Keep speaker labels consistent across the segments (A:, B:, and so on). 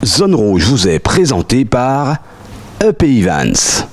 A: Zone Rouge vous est présenté par EP Events.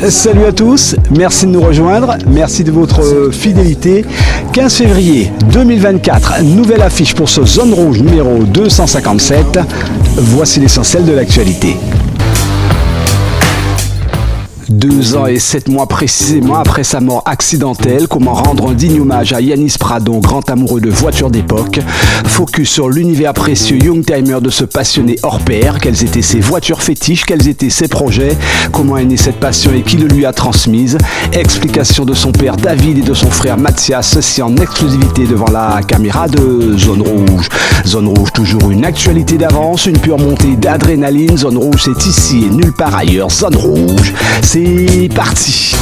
A: Salut à tous, merci de nous rejoindre, merci de votre fidélité. 15 février 2024, nouvelle affiche pour ce Zone Rouge numéro 257. Voici l'essentiel de l'actualité. 2 ans et 7 mois précisément après sa mort accidentelle, comment rendre un digne hommage à Yannis Pradon, grand amoureux de voitures d'époque. Focus sur l'univers précieux Youngtimer de ce passionné hors pair. Quelles étaient ses voitures fétiches, quels étaient ses projets, comment est née cette passion et qui le lui a transmise. Explication de son père David et de son frère Mathias, ceci en exclusivité devant la caméra de Zone Rouge. Zone Rouge, toujours une actualité d'avance, une pure montée d'adrénaline. Zone Rouge, c'est ici et nulle part ailleurs. Zone Rouge, c'est parti.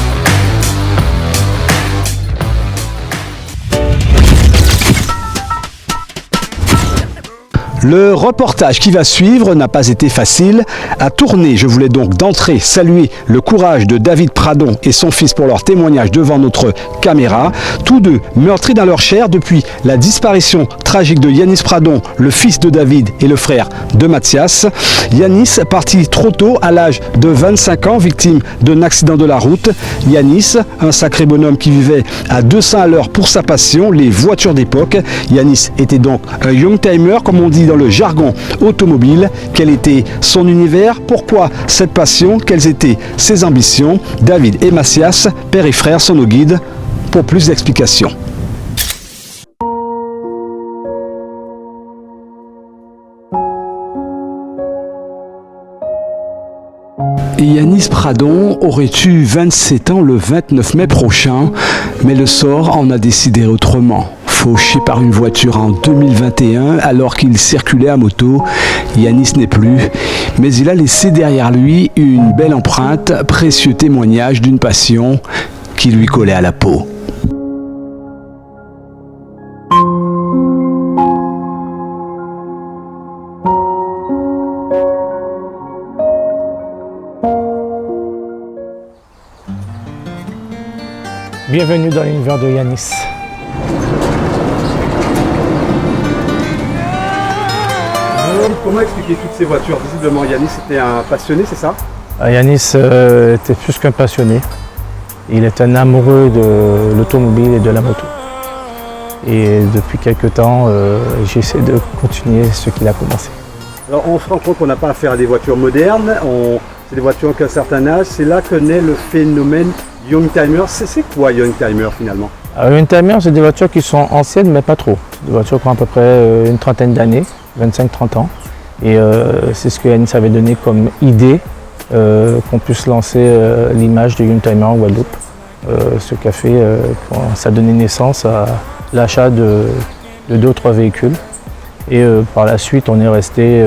A: Le reportage qui va suivre n'a pas été facile à tourner. Je voulais donc d'entrée saluer le courage de David Pradon et son fils pour leur témoignage devant notre caméra. Tous deux meurtris dans leur chair depuis la disparition tragique de Yannis Pradon, le fils de David et le frère de Mathias. Yannis parti trop tôt à l'âge de 25 ans, victime d'un accident de la route. Yannis, un sacré bonhomme qui vivait à 200 à l'heure pour sa passion, les voitures d'époque. Yannis était donc un Youngtimer, comme on dit dans le jargon automobile. Quel était son univers? Pourquoi cette passion? Quelles étaient ses ambitions? David et Mathias, père et frère, sont nos guides pour plus d'explications. Yannis Pradon aurait eu 27 ans le 29 mai prochain, mais le sort en a décidé autrement. Fauché par une voiture en 2021 alors qu'il circulait à moto, Yannis n'est plus, mais il a laissé derrière lui une belle empreinte, précieux témoignage d'une passion qui lui collait à la peau.
B: Bienvenue dans l'univers de Yannis.
A: Comment expliquer toutes ces voitures? Visiblement, Yannis était un passionné, c'est ça?
B: Yannis était plus qu'un passionné. Il est un amoureux de l'automobile et de la moto. Et depuis quelques temps, j'essaie de continuer ce qu'il a commencé.
A: Alors on se rend compte qu'on n'a pas affaire à des voitures modernes, c'est des voitures qu'à un certain âge. C'est là que naît le phénomène Youngtimer. C'est quoi Youngtimer finalement?
B: Youngtimer, c'est des voitures qui sont anciennes mais pas trop. Des voitures qui ont à peu près une trentaine d'années, 25-30 ans. Et c'est ce que Yannis avait donné comme idée, qu'on puisse lancer l'image de Youngtimer en Guadeloupe. Ce qui a fait ça a donné naissance à l'achat de 2 ou 3 véhicules. Et par la suite, on est resté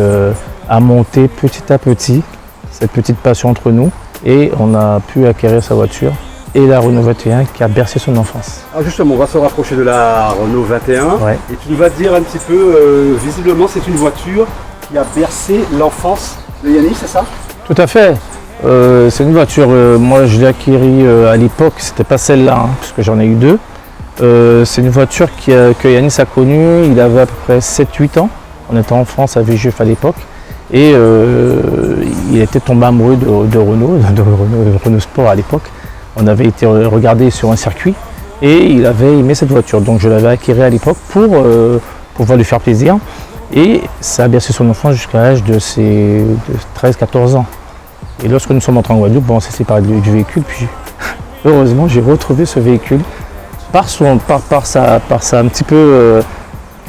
B: à monter petit à petit cette petite passion entre nous. Et on a pu acquérir sa voiture et la Renault 21 qui a bercé son enfance.
A: Alors justement, on va se rapprocher de la Renault 21.
B: Ouais.
A: Et tu nous vas dire un petit peu, visiblement c'est une voiture qui a bercé l'enfance de Yannis, c'est ça?
B: Tout à fait. C'est une voiture, moi je l'ai acquérie à l'époque, c'était pas celle-là, hein, parce que j'en ai eu 2. C'est une voiture que Yannis a connue, il avait à peu près 7-8 ans. On était en France à Villejuif à l'époque. Et il était tombé amoureux de Renault Sport à l'époque. On avait été regarder sur un circuit et il avait aimé cette voiture. Donc je l'avais acquérie à l'époque pour pouvoir lui faire plaisir. Et ça a bercé son enfance jusqu'à l'âge de ses 13-14 ans. Et lorsque nous sommes entrés en Guadeloupe, on s'est séparés du véhicule. Puis heureusement, j'ai retrouvé ce véhicule par un petit peu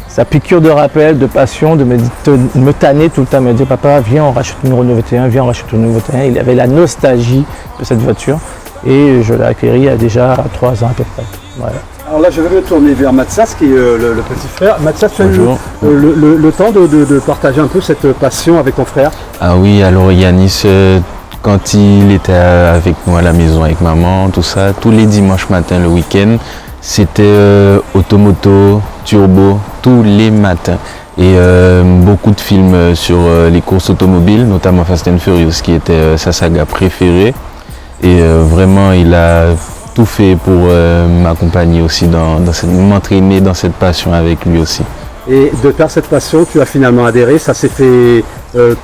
B: sa piqûre de rappel, de passion, de me tanner tout le temps, me dire papa viens on rachète une Renault 21, viens on rachète une Renault 21. Il avait la nostalgie de cette voiture et je l'ai acquérie il y a déjà 3 ans à peu près. Voilà.
A: Alors là je vais me tourner vers Mathias qui est le petit frère. Mathias, tu as eu le temps de partager un peu cette passion avec ton frère?
C: Ah oui, alors Yanis, quand il était avec nous à la maison avec maman, tout ça, tous les dimanches matins, le week-end, c'était automoto, turbo, tous les matins. Et beaucoup de films sur les courses automobiles, notamment Fast and Furious, qui était sa saga préférée. Et vraiment, il a tout fait pour m'accompagner aussi, m'entraîner dans cette passion avec lui aussi.
A: Et de par cette passion, tu as finalement adhéré, ça s'est fait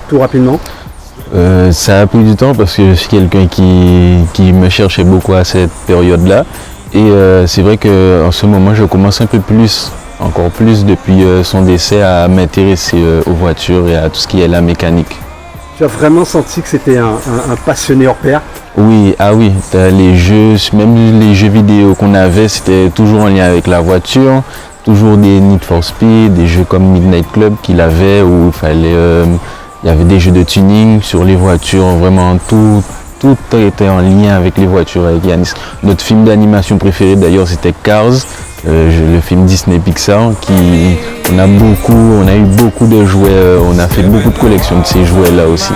A: tout rapidement?
C: Ça a pris du temps parce que je suis quelqu'un qui me cherchait beaucoup à cette période-là. Et c'est vrai qu'en ce moment, je commence un peu plus, encore plus depuis son décès, à m'intéresser aux voitures et à tout ce qui est la mécanique.
A: Tu as vraiment senti que c'était un passionné hors pair?
C: Oui, ah oui, les jeux, même les jeux vidéo qu'on avait, c'était toujours en lien avec la voiture, toujours des Need for Speed, des jeux comme Midnight Club qu'il avait, où il y avait des jeux de tuning sur les voitures, vraiment tout était en lien avec les voitures avec Yanis. Notre film d'animation préféré d'ailleurs c'était Cars, le film Disney Pixar, on a eu beaucoup de jouets, on a fait beaucoup de collections de ces jouets là aussi.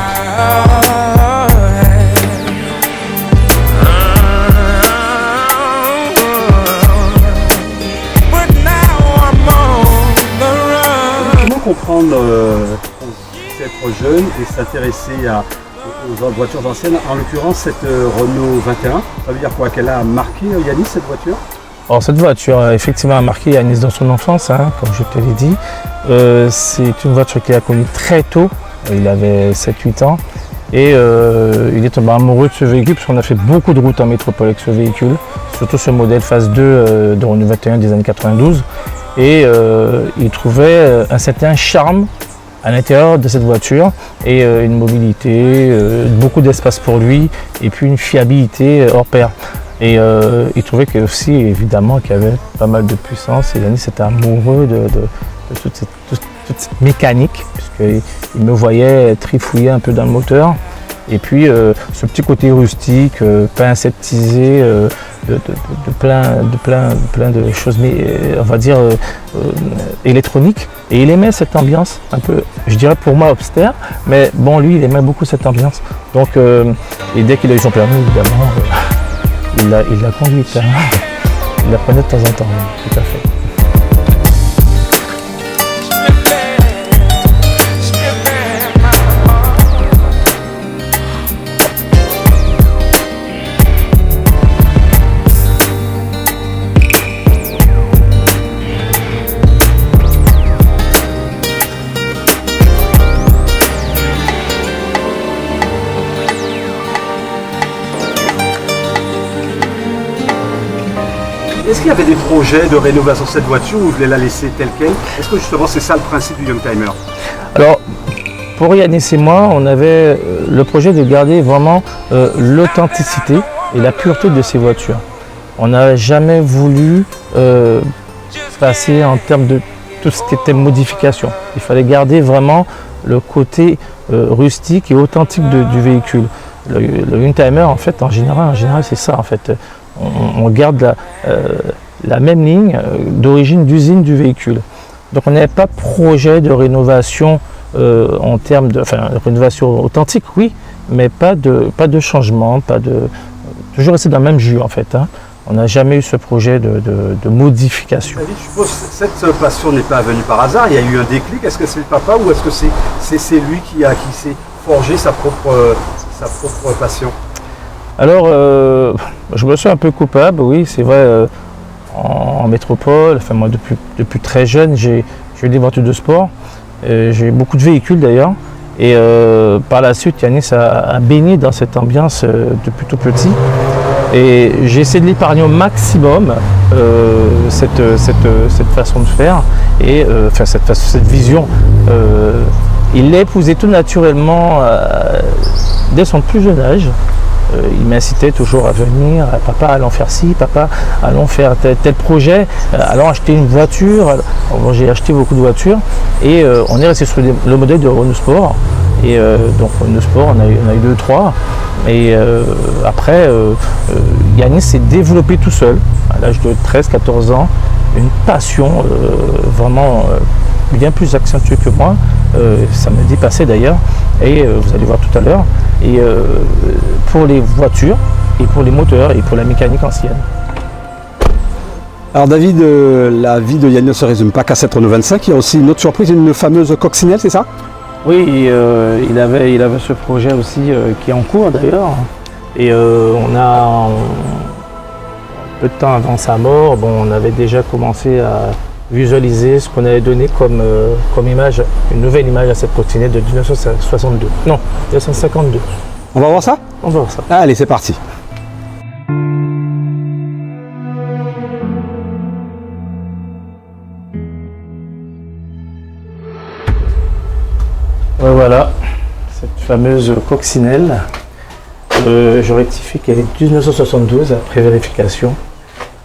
A: Comment comprendre être jeune et s'intéresser aux voitures anciennes, en l'occurrence cette Renault 21, ça veut dire quoi? Qu'elle a marqué Yanis cette voiture?
B: Alors cette voiture effectivement a marqué Yanis dans son enfance, hein, comme je te l'ai dit. C'est une voiture qu'il a connue très tôt, il avait 7-8 ans. Et il est tombé amoureux de ce véhicule parce qu'on a fait beaucoup de routes en métropole avec ce véhicule, surtout ce modèle phase 2 de Renault 21 des années 92. Et il trouvait un certain charme à l'intérieur de cette voiture et une mobilité, beaucoup d'espace pour lui et puis une fiabilité hors pair. Et il trouvait que aussi évidemment qu'il y avait pas mal de puissance et Yanis était amoureux de toute cette mécanique puisqu'il me voyait trifouiller un peu dans le moteur. Et puis ce petit côté rustique, pas aseptisé, de plein de choses, mais on va dire électroniques. Et il aimait cette ambiance, un peu, je dirais pour moi austère, mais bon, lui, il aimait beaucoup cette ambiance. Donc, et dès qu'il a eu son permis, évidemment, il l'a conduite. Hein. Il la prenait de temps en temps, tout à fait.
A: Est-ce qu'il y avait des projets de rénovation de cette voiture ou vous voulez la laisser telle qu'elle? Est-ce que justement c'est ça le principe du Youngtimer?
B: Alors, pour Yanis et moi, on avait le projet de garder vraiment l'authenticité et la pureté de ces voitures. On n'a jamais voulu passer en termes de tout ce qui était modification. Il fallait garder vraiment le côté rustique et authentique du véhicule. Le Youngtimer, en fait, en général c'est ça en fait. On garde la même ligne d'origine d'usine du véhicule. Donc on n'avait pas de projet de rénovation en termes de rénovation authentique, oui, mais pas de changement, toujours rester dans le même jus en fait. Hein. On n'a jamais eu ce projet de modification.
A: Je suppose que cette passion n'est pas venue par hasard, il y a eu un déclic. Est-ce que c'est le papa ou est-ce que c'est lui qui s'est forgé sa propre passion?
B: Alors, je me sens un peu coupable, oui, c'est vrai, en métropole, enfin moi depuis très jeune, j'ai eu des voitures de sport, j'ai eu beaucoup de véhicules d'ailleurs, et par la suite, Yanis a baigné dans cette ambiance depuis tout petit, et j'ai essayé de l'épargner au maximum, cette façon de faire, et cette vision. Il l'a épousé tout naturellement dès son plus jeune âge. il m'incitait toujours à venir, papa allons faire ci, papa allons faire tel projet, allons acheter une voiture. Alors, j'ai acheté beaucoup de voitures et on est resté sur le modèle de Renault Sport. Et donc Renault Sport, on a eu 2-3. Et après, Yanis s'est développé tout seul, à l'âge de 13-14 ans, une passion vraiment bien plus accentuée que moi. Ça me dépassait d'ailleurs, et vous allez voir tout à l'heure. Et pour les voitures, et pour les moteurs, et pour la mécanique ancienne.
A: Alors David, la vie de Yanis ne se résume pas qu'à cette Renault 25, il y a aussi une autre surprise, une fameuse coccinelle, c'est ça?
B: Oui, il avait ce projet aussi qui est en cours d'ailleurs. Et on a, peu de temps avant sa mort, on avait déjà commencé à visualiser ce qu'on avait donné comme image, une nouvelle image à cette coccinelle de 1962. Non, 1952.
A: On va voir ça?
B: On va voir ça.
A: Allez, c'est parti.
B: Voilà, cette fameuse coccinelle. Je rectifie qu'elle est 1972 après vérification.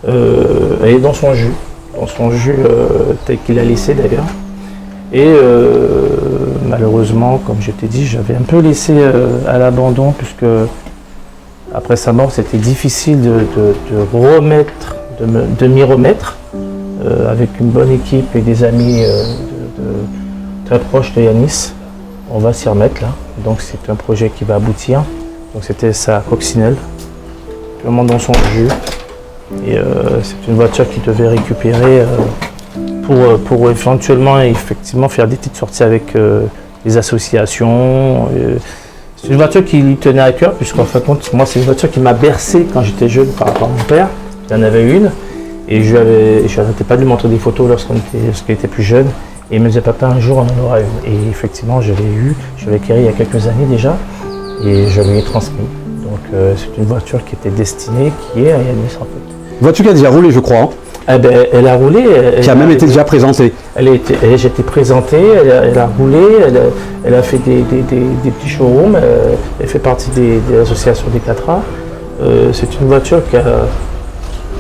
B: Elle est dans son jus tel qu'il a laissé d'ailleurs. Et malheureusement, comme je t'ai dit, j'avais un peu laissé à l'abandon puisque après sa mort, c'était difficile de m'y remettre avec une bonne équipe et des amis très proches de Yanis. On va s'y remettre là. Donc c'est un projet qui va aboutir. Donc c'était sa coccinelle, purement dans son jus. Et c'est une voiture qui devait récupérer pour éventuellement effectivement faire des petites sorties avec les associations. C'est une voiture qui lui tenait à cœur, puisqu'en fin de compte, moi c'est une voiture qui m'a bercé quand j'étais jeune par rapport à mon père. Il en avait une. Et je n'arrêtais pas de lui montrer des photos lorsqu'il était plus jeune. Et il me disait, papa, un jour on en aura une. Et effectivement, je l'ai eu, je l'ai acquérie il y a quelques années déjà, et je lui ai transmis. Donc c'est une voiture qui était destinée, qui est à Yanis en fait.
A: Voiture qui a déjà roulé, je crois. Hein.
B: Eh ben, elle a roulé.
A: Qui a même été déjà présentée.
B: J'ai été présentée, elle a roulé, elle a fait des petits showrooms, elle fait partie de l'association des 4A. C'est une voiture qui a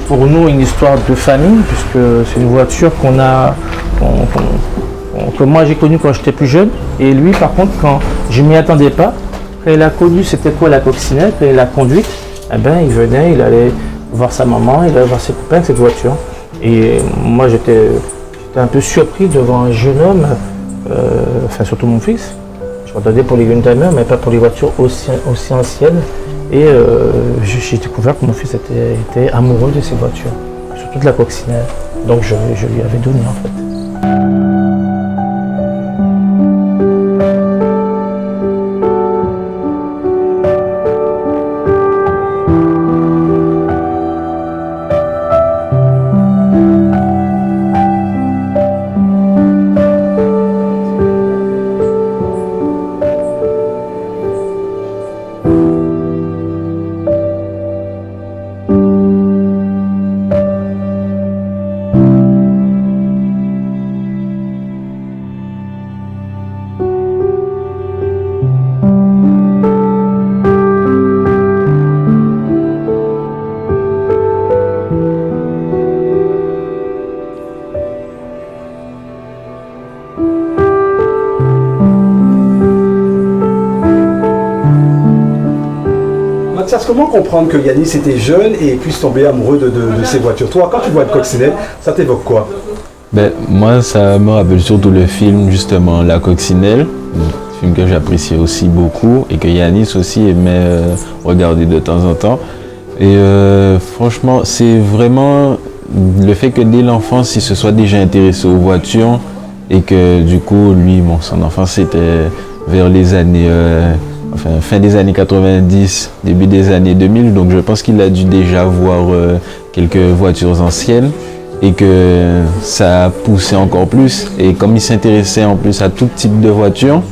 B: pour nous une histoire de famille, puisque c'est une voiture que moi j'ai connue quand j'étais plus jeune, et lui par contre quand je ne m'y attendais pas, quand il a connu c'était quoi la coccinelle, quand il l'a conduite, eh ben, il venait, il allait voir sa maman, il allait voir ses copains avec cette voiture. Et moi j'étais un peu surpris devant un jeune homme, enfin surtout mon fils. Je regardais pour les Youngtimer, mais pas pour les voitures aussi anciennes. Et j'ai découvert que mon fils était amoureux de ces voitures, surtout de la coccinelle. Donc je lui avais donné en fait.
A: Mathias, comment comprendre que Yanis était jeune et puisse tomber amoureux de ces voitures? Toi, quand tu vois une coccinelle, ça t'évoque quoi?
C: Moi, ça me rappelle surtout le film, justement, La Coccinelle, un film que j'appréciais aussi beaucoup et que Yanis aussi aimait regarder de temps en temps. Et franchement, c'est vraiment le fait que dès l'enfance, il se soit déjà intéressé aux voitures et que du coup, lui, son enfance, c'était vers les années... fin des années 90, début des années 2000, donc je pense qu'il a dû déjà voir quelques voitures anciennes et que ça a poussé encore plus. Et comme il s'intéressait en plus à tout type de voitures,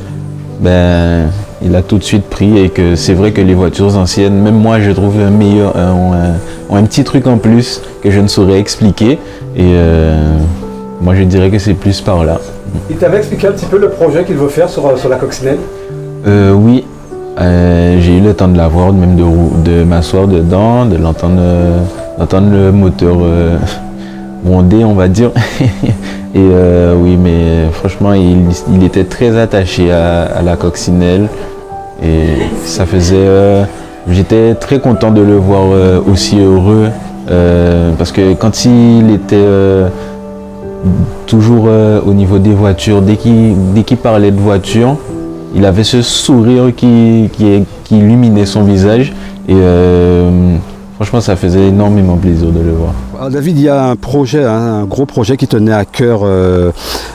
C: il a tout de suite pris. Et que c'est vrai que les voitures anciennes, même moi je trouve ont un petit truc en plus que je ne saurais expliquer. Et moi je dirais que c'est plus par là.
A: Il t'avait expliqué un petit peu le projet qu'il veut faire sur la coccinelle?
C: Oui. j'ai eu le temps de la voir, même de m'asseoir dedans, d'entendre le moteur gronder, on va dire. Et oui, mais franchement, il était très attaché à la coccinelle. Et ça faisait... j'étais très content de le voir aussi heureux. Parce que quand il était toujours au niveau des voitures, dès qu'il parlait de voiture, il avait ce sourire qui illuminait son visage. Et franchement, ça faisait énormément plaisir de le voir.
A: Alors David, il y a un projet, un gros projet qui tenait à cœur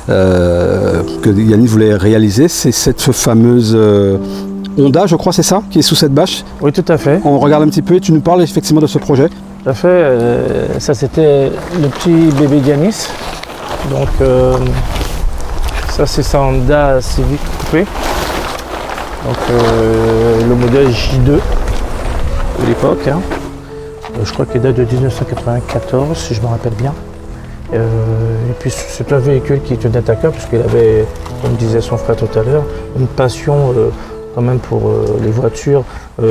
A: que Yanis voulait réaliser. C'est cette fameuse Honda, je crois, c'est ça, qui est sous cette bâche.
B: Oui, tout à fait.
A: On regarde un petit peu et tu nous parles effectivement de ce projet.
B: Tout à fait. Ça, c'était le petit bébé Yanis. Donc, ça, c'est sa Honda Civic coupé. Donc, le modèle J2 de l'époque. Hein. Je crois qu'il date de 1994, si je me rappelle bien. Et puis, c'est un véhicule qui tenait à cœur, puisqu'il avait, comme disait son frère tout à l'heure, une passion quand même pour les voitures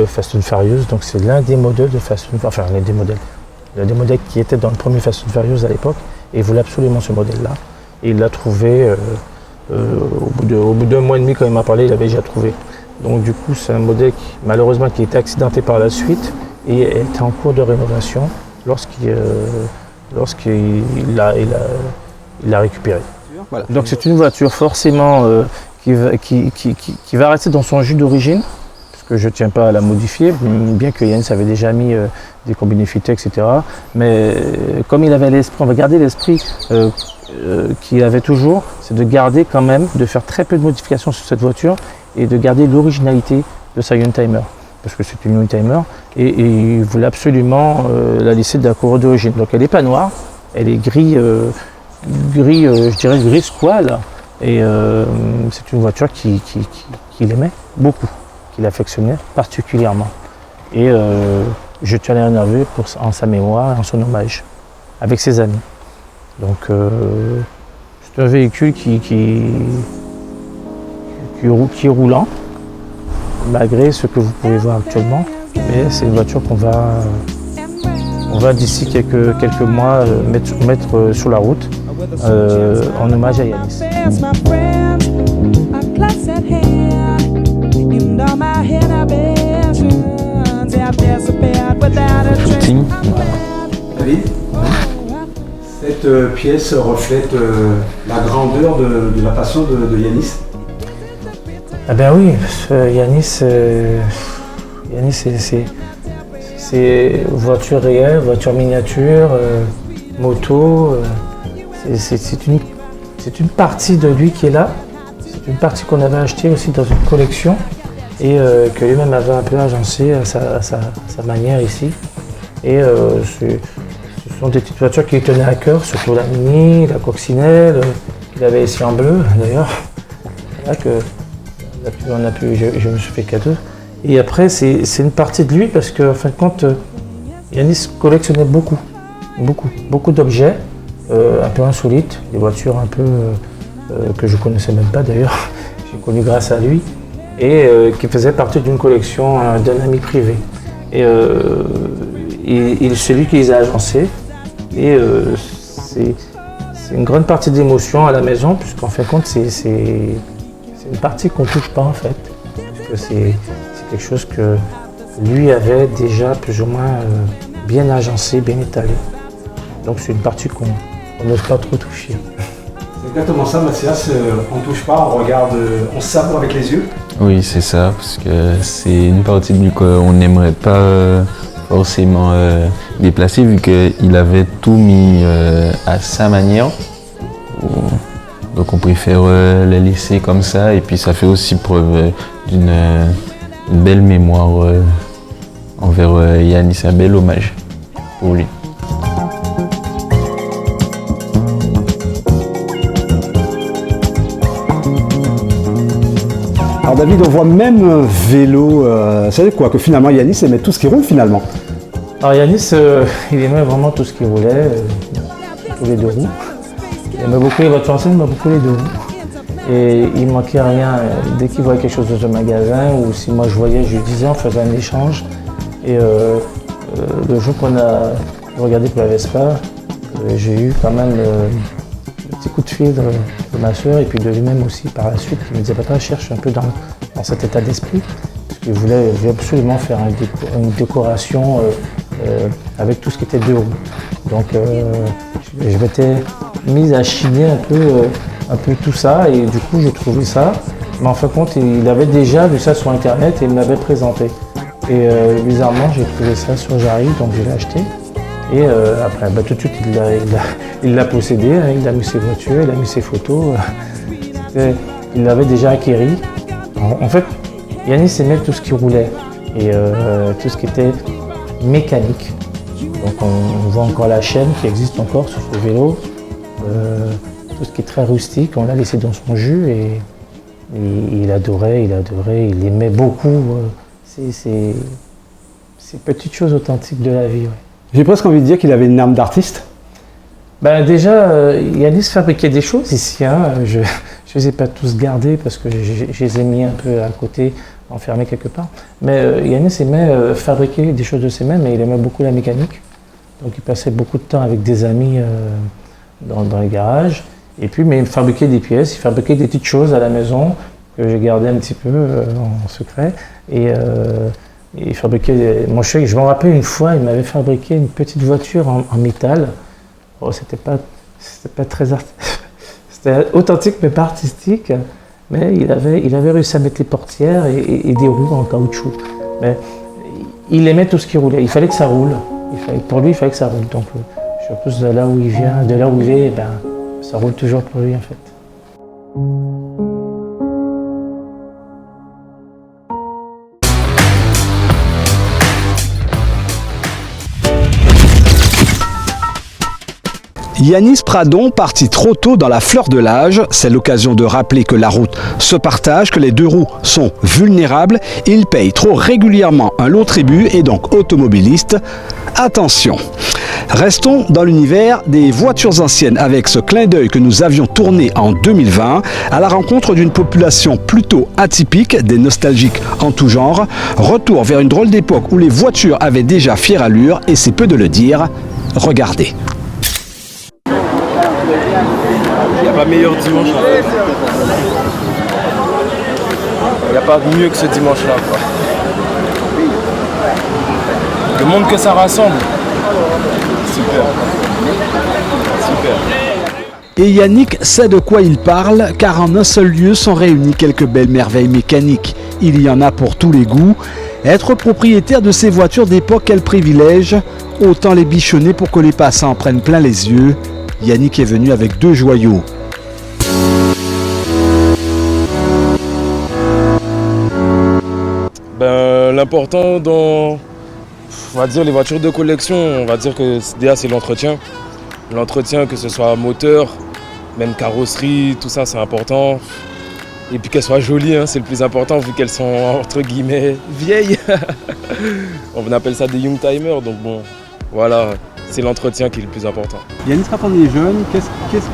B: Fast and Furious. Donc, c'est l'un des modèles de Fast and Furious, enfin, l'un des modèles qui étaient dans le premier Fast and Furious à l'époque. Et il voulait absolument ce modèle-là. Et il l'a trouvé au bout d'un mois et demi, quand il m'a parlé, il l'avait déjà trouvé. Donc du coup, c'est un modèle qui, malheureusement, qui a été accidenté par la suite et était en cours de rénovation lorsqu'il l'a récupéré. Voilà. Donc c'est une voiture forcément qui va rester dans son jus d'origine, parce que je ne tiens pas à la modifier, bien que Yanis avait déjà mis des combinés fités, etc. Mais comme il avait l'esprit, on va garder l'esprit qu'il avait toujours, c'est de garder quand même, de faire très peu de modifications sur cette voiture et de garder l'originalité de sa Youngtimer, parce que c'est une Youngtimer, et il voulait absolument la laisser de la couleur d'origine. Donc elle n'est pas noire, elle est gris, je dirais gris squale, et c'est une voiture qu'il aimait beaucoup, qu'il affectionnait particulièrement. Et je tiens à l'énerver en sa mémoire et en son hommage, avec ses amis. Donc c'est un véhicule qui est roulant, malgré ce que vous pouvez voir actuellement. Mais c'est une voiture qu'on va d'ici quelques mois mettre sur la route en hommage à Yanis.
C: Footing.
A: David, cette pièce reflète la grandeur de la passion de Yanis.
B: Ah ben oui, parce que Yanis, c'est voiture réelle, voiture miniature, moto. C'est une partie de lui qui est là. C'est une partie qu'on avait achetée aussi dans une collection et que lui-même avait un peu agencé à sa manière ici. Et ce sont des petites voitures qui lui tenaient à cœur, surtout la Mini, la Coccinelle, qu'il avait ici en bleu d'ailleurs. Là que je me suis fait cadeau. Et après, c'est une partie de lui parce qu'en fin de compte, Yanis collectionnait beaucoup d'objets, un peu insolites, des voitures un peu que je ne connaissais même pas d'ailleurs, j'ai connu grâce à lui, et qui faisait partie d'une collection d'un ami privé. Et c'est lui qui les a agencés. Et c'est une grande partie d'émotion à la maison, puisqu'en fin de compte, c'est une partie qu'on ne touche pas en fait. Parce que c'est quelque chose que lui avait déjà plus ou moins bien agencé, bien étalé. Donc c'est une partie qu'on n'ose pas trop toucher.
A: C'est exactement ça, Mathias. On ne touche pas, on regarde, on savoure avec les yeux.
C: Oui, c'est ça, parce que c'est une partie de lui qu'on n'aimerait pas forcément déplacer, vu qu'il avait tout mis à sa manière. Donc on préfère les laisser comme ça, et puis ça fait aussi preuve d'une belle mémoire envers Yanis, un bel hommage pour lui.
A: Alors David, on voit même vélo, c'est quoi que finalement Yanis aimait tout ce qui roule finalement.
B: Alors Yanis, il aimait vraiment tout ce qui roulait, tous les deux roues. Il aimait beaucoup les voitures anciennes, mais beaucoup les deux roues. Et il manquait rien. Dès qu'il voyait quelque chose dans un magasin, ou si moi je voyais, je lui disais, on faisait un échange. Et le jour qu'on a regardé pour la Vespa, j'ai eu quand même un petit coup de fil de ma soeur et puis de lui-même aussi par la suite, qui me disait, papa, je cherche un peu dans cet état d'esprit. Je voulais absolument faire une décoration avec tout ce qui était deux roues. Donc je m'étais mise à chiner un peu tout ça et du coup j'ai trouvé ça. Mais en fin de compte, il avait déjà vu ça sur internet et il me l'avait présenté. Et bizarrement, j'ai trouvé ça sur Jarry, donc je l'ai acheté. Et après, tout de suite, il l'a possédé, hein, il a mis ses voitures, il a mis ses photos. Il l'avait déjà acquéri. En fait, Yanis aimait tout ce qui roulait et tout ce qui était mécanique. Donc on voit encore la chaîne qui existe encore sur ce vélo. Tout ce qui est très rustique, on l'a laissé dans son jus et il adorait, il aimait beaucoup ces petites choses authentiques de la vie. Ouais.
A: J'ai presque envie de dire qu'il avait une âme d'artiste.
B: Ben déjà, Yanis fabriquait des choses ici. Hein. Je ne les ai pas tous gardés parce que je les ai mis un peu à côté, enfermés quelque part. Mais Yanis aimait fabriquer des choses de ses mains, mais il aimait beaucoup la mécanique. Donc il passait beaucoup de temps avec des amis dans les garages. Et puis, mais il fabriquait des pièces, il fabriquait des petites choses à la maison que j'ai gardées un petit peu en secret. Et il fabriquait. Moi, je me rappelle une fois, il m'avait fabriqué une petite voiture en métal. Oh, c'était pas très c'était authentique mais pas artistique. Mais il avait réussi à mettre les portières et des roues en caoutchouc. Mais il aimait tout ce qui roulait. Il fallait que ça roule. Pour lui, il fallait que ça roule. Donc, je suppose de là où il vient, de là où il est, ben, ça roule toujours pour lui en fait.
A: Yanis Pradon partit trop tôt dans la fleur de l'âge. C'est l'occasion de rappeler que la route se partage, que les deux roues sont vulnérables. Il paye trop régulièrement un lot tribut et donc automobiliste. Attention. Restons dans l'univers des voitures anciennes avec ce clin d'œil que nous avions tourné en 2020 à la rencontre d'une population plutôt atypique, des nostalgiques en tout genre. Retour vers une drôle d'époque où les voitures avaient déjà fière allure et c'est peu de le dire. Regardez.
D: Il n'y a pas meilleur dimanche en fait. Il n'y a pas mieux que ce dimanche-là, quoi. Le monde que ça rassemble. Super.
A: Et Yannick sait de quoi il parle, car en un seul lieu sont réunies quelques belles merveilles mécaniques. Il y en a pour tous les goûts. Être propriétaire de ces voitures d'époque, quel privilège. Autant les bichonner pour que les passants en prennent plein les yeux. Yannick est venu avec deux joyaux.
D: L'important dans, on va dire, les voitures de collection, on va dire que déjà c'est l'entretien. L'entretien, que ce soit moteur, même carrosserie, tout ça c'est important. Et puis qu'elles soient jolies, hein, c'est le plus important vu qu'elles sont entre guillemets vieilles. On appelle ça des young timers, donc bon, voilà, c'est l'entretien qui est le plus important.
A: Yannick, quand on est jeune,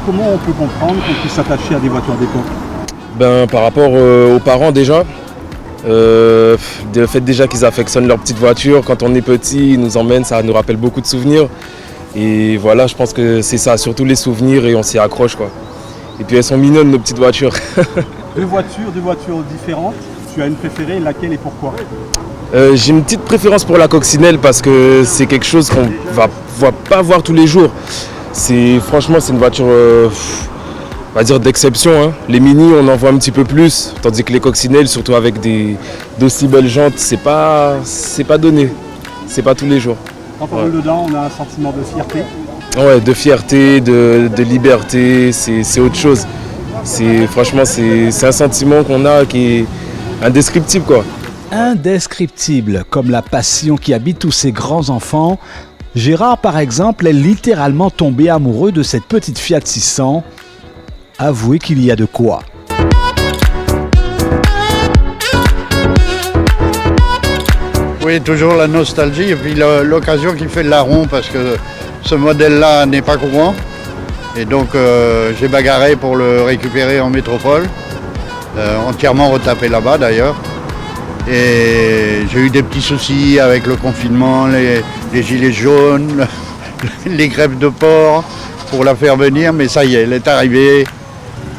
A: comment on peut comprendre qu'on puisse s'attacher à des voitures d'époque?
D: Par rapport aux parents déjà. Le fait déjà qu'ils affectionnent leur petite voiture, quand on est petit, ils nous emmènent, ça nous rappelle beaucoup de souvenirs. Et voilà, je pense que c'est ça, surtout les souvenirs et on s'y accroche quoi. Et puis elles sont mignonnes nos petites voitures.
A: Deux voitures différentes, tu as une préférée, laquelle et pourquoi?
D: J'ai une petite préférence pour la coccinelle parce que c'est quelque chose qu'on va pas voir tous les jours. Franchement c'est une voiture on va dire d'exception, hein. Les mini on en voit un petit peu plus, tandis que les coccinelles, surtout avec d'aussi belles jantes, c'est pas donné, c'est pas tous les jours.
A: Quand on roule dedans, on a un sentiment de fierté.
D: Ouais, de fierté, de liberté, c'est autre chose. Franchement c'est un sentiment qu'on a qui est indescriptible quoi.
A: Indescriptible, comme la passion qui habite tous ces grands enfants. Gérard par exemple est littéralement tombé amoureux de cette petite Fiat 600. Avouez qu'il y a de quoi.
E: Oui, toujours la nostalgie et puis l'occasion qui fait le larron parce que ce modèle-là n'est pas courant. Et donc j'ai bagarré pour le récupérer en métropole, entièrement retapé là-bas d'ailleurs. Et j'ai eu des petits soucis avec le confinement, les gilets jaunes, les grèves de port pour la faire venir, mais ça y est, elle est arrivée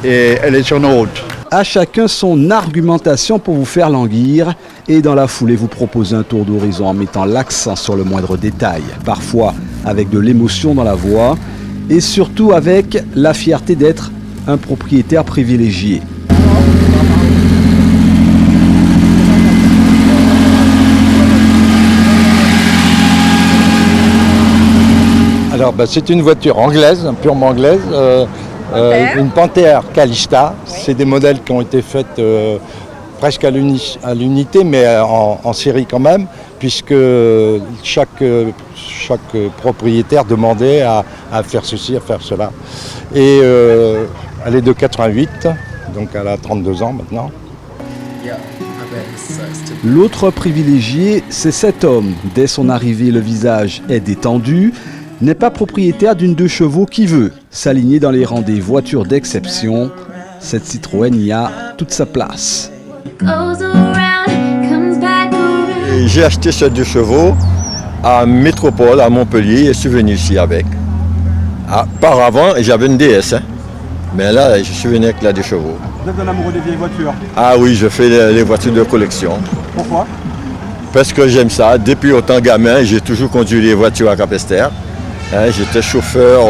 E: et elle est sur nos routes.
A: À chacun son argumentation pour vous faire languir et dans la foulée vous proposer un tour d'horizon en mettant l'accent sur le moindre détail, parfois avec de l'émotion dans la voix et surtout avec la fierté d'être un propriétaire privilégié.
F: Alors c'est une voiture anglaise, purement anglaise, une Panther Calista. C'est des modèles qui ont été faits presque à l'unité, mais en série quand même, puisque chaque propriétaire demandait à faire ceci, à faire cela. Et elle est de 88, donc elle a 32 ans maintenant.
A: L'autre privilégié, c'est cet homme. Dès son arrivée, le visage est détendu. N'est pas propriétaire d'une 2 chevaux qui veut s'aligner dans les rangs des voitures d'exception. Cette Citroën y a toute sa place.
G: J'ai acheté ce 2 chevaux à Métropole, à Montpellier, et je suis venu ici avec. Auparavant, j'avais une DS, mais là, je suis venu avec la 2 chevaux.
A: Vous êtes un amoureux des vieilles voitures?
G: Ah oui, je fais les voitures de collection.
A: Pourquoi?
G: Parce que j'aime ça. Depuis autant gamin, j'ai toujours conduit les voitures à Capesterre. J'étais chauffeur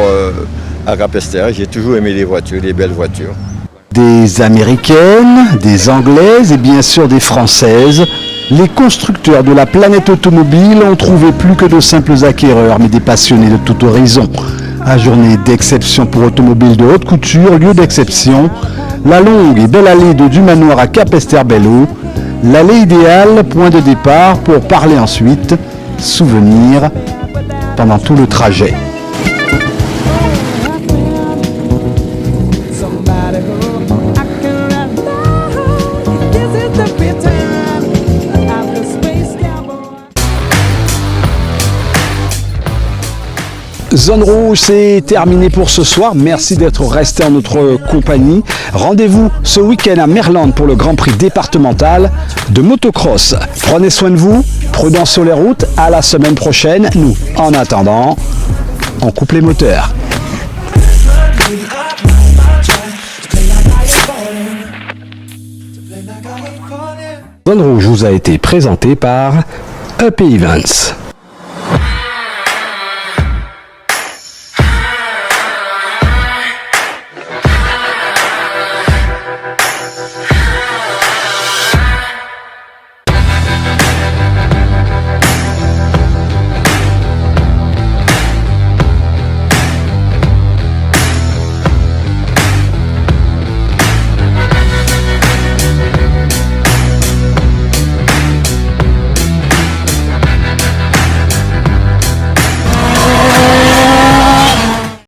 G: à Capesterre, j'ai toujours aimé les voitures, les belles voitures.
A: Des Américaines, des Anglaises et bien sûr des Françaises, les constructeurs de la planète automobile ont trouvé plus que de simples acquéreurs, mais des passionnés de tout horizon. À journée d'exception pour automobiles de haute couture, lieu d'exception, la longue et belle allée de Dumanoir à Capesterre-Belle-Eau, l'allée idéale, point de départ pour parler ensuite, souvenir pendant tout le trajet. Zone Rouge, c'est terminé pour ce soir. Merci d'être resté en notre compagnie. Rendez-vous ce week-end à Merland pour le Grand Prix départemental de motocross. Prenez soin de vous, prudence sur les routes. À la semaine prochaine. Nous, en attendant, on coupe les moteurs. Zone Rouge vous a été présenté par EP Events.